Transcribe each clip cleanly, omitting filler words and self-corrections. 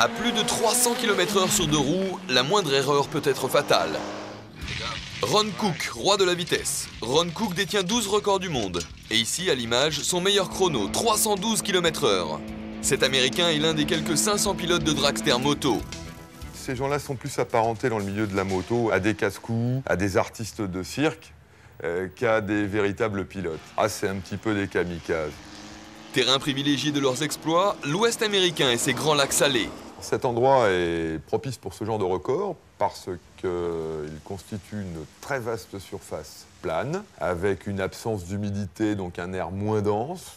À plus de 300 km/h sur deux roues, la moindre erreur peut être fatale. Ron Cook, roi de la vitesse. Ron Cook détient 12 records du monde. Et ici, à l'image, son meilleur chrono, 312 km/h. Cet Américain est l'un des quelques 500 pilotes de dragster moto. Ces gens-là sont plus apparentés dans le milieu de la moto à des casse-cous, à des artistes de cirque, qu'à des véritables pilotes. Ah, c'est un petit peu des kamikazes. Terrain privilégié de leurs exploits, l'Ouest américain et ses grands lacs salés. Cet endroit est propice pour ce genre de record parce qu'il constitue une très vaste surface plane, avec une absence d'humidité, donc un air moins dense,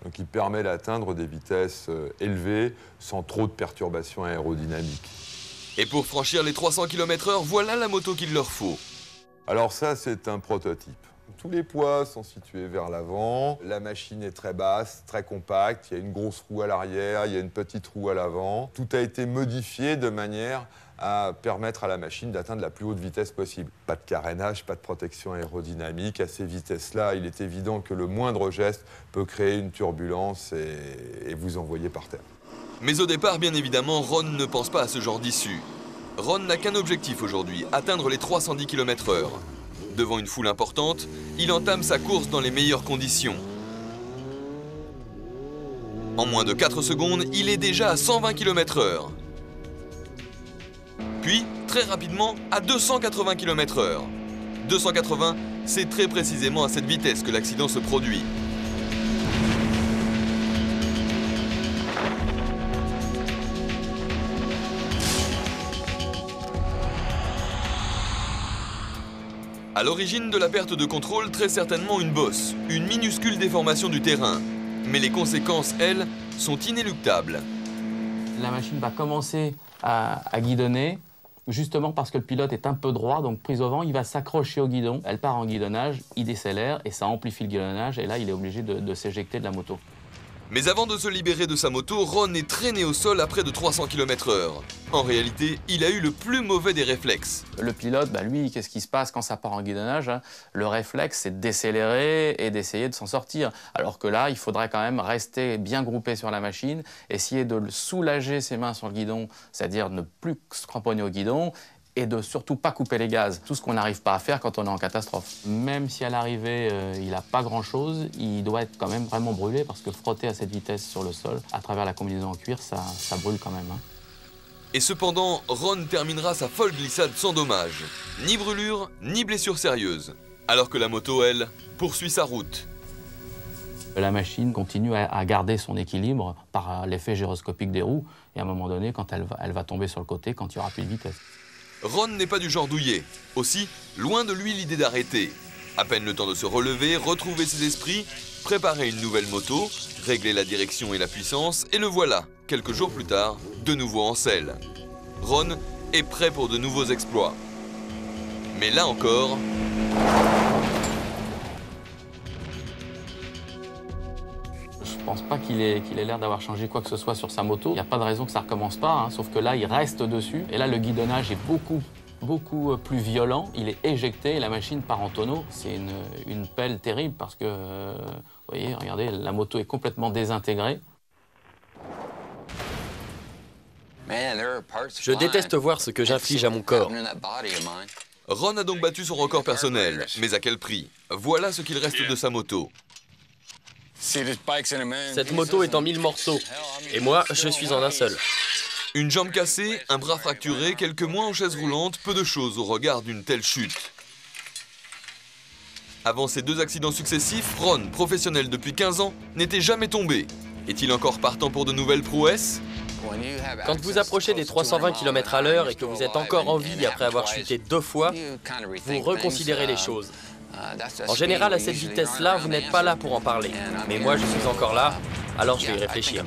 donc qui permet d'atteindre des vitesses élevées sans trop de perturbations aérodynamiques. Et pour franchir les 300 km/h, voilà la moto qu'il leur faut. Alors ça, c'est un prototype. Tous les poids sont situés vers l'avant, la machine est très basse, très compacte, il y a une grosse roue à l'arrière, il y a une petite roue à l'avant. Tout a été modifié de manière à permettre à la machine d'atteindre la plus haute vitesse possible. Pas de carénage, pas de protection aérodynamique. À ces vitesses-là, il est évident que le moindre geste peut créer une turbulence et vous envoyer par terre. Mais au départ, bien évidemment, Ron ne pense pas à ce genre d'issue. Ron n'a qu'un objectif aujourd'hui, atteindre les 310 km/h. Devant une foule importante, il entame sa course dans les meilleures conditions. En moins de 4 secondes, il est déjà à 120 km/h. Puis, très rapidement, à 280 km/h. 280, c'est très précisément à cette vitesse que l'accident se produit. À l'origine de la perte de contrôle, très certainement une bosse, une minuscule déformation du terrain. Mais les conséquences, elles, sont inéluctables. La machine va commencer à guidonner, justement parce que le pilote est un peu droit, donc prise au vent, il va s'accrocher au guidon. Elle part en guidonnage, il décélère et ça amplifie le guidonnage et là, il est obligé de s'éjecter de la moto. Mais avant de se libérer de sa moto, Ron est traîné au sol à près de 300 km/h. En réalité, il a eu le plus mauvais des réflexes. Le pilote, lui, qu'est-ce qui se passe quand ça part en guidonnage, hein? Le réflexe, c'est de décélérer et d'essayer de s'en sortir. Alors que là, il faudrait quand même rester bien groupé sur la machine, essayer de soulager ses mains sur le guidon, c'est-à-dire ne plus se cramponner au guidon, et de surtout pas couper les gaz. Tout ce qu'on n'arrive pas à faire quand on est en catastrophe. Même si à l'arrivée, il n'a pas grand-chose, il doit être quand même vraiment brûlé parce que frotter à cette vitesse sur le sol, à travers la combinaison en cuir, ça brûle quand même. Hein. Et cependant, Ron terminera sa folle glissade sans dommage. Ni brûlure, ni blessure sérieuse. Alors que la moto, elle, poursuit sa route. La machine continue à garder son équilibre par l'effet gyroscopique des roues. Et à un moment donné, quand elle va tomber sur le côté, quand il n'y aura plus de vitesse. Ron n'est pas du genre douillet. Aussi, loin de lui l'idée d'arrêter. À peine le temps de se relever, retrouver ses esprits, préparer une nouvelle moto, régler la direction et la puissance, et le voilà, quelques jours plus tard, de nouveau en selle. Ron est prêt pour de nouveaux exploits. Mais là encore... Je pense pas qu'il ait l'air d'avoir changé quoi que ce soit sur sa moto. Il n'y a pas de raison que ça recommence pas, hein, sauf que là, il reste dessus. Et là, le guidonnage est beaucoup plus violent. Il est éjecté et la machine part en tonneau. C'est une pelle terrible parce que, vous voyez, regardez, la moto est complètement désintégrée. Je déteste voir ce que j'inflige à mon corps. Ron a donc battu son record personnel. Mais à quel prix? Voilà ce qu'il reste de sa moto. Cette moto est en 1000 morceaux. Et moi, je suis en un seul. Une jambe cassée, un bras fracturé, quelques mois en chaise roulante, peu de choses au regard d'une telle chute. Avant ces 2 accidents successifs, Ron, professionnel depuis 15 ans, n'était jamais tombé. Est-il encore partant pour de nouvelles prouesses? Quand vous approchez des 320 km/h et que vous êtes encore en vie après avoir chuté 2 fois, vous reconsidérez les choses. En général, à cette vitesse-là, vous n'êtes pas là pour en parler. Mais moi, je suis encore là, alors je vais y réfléchir.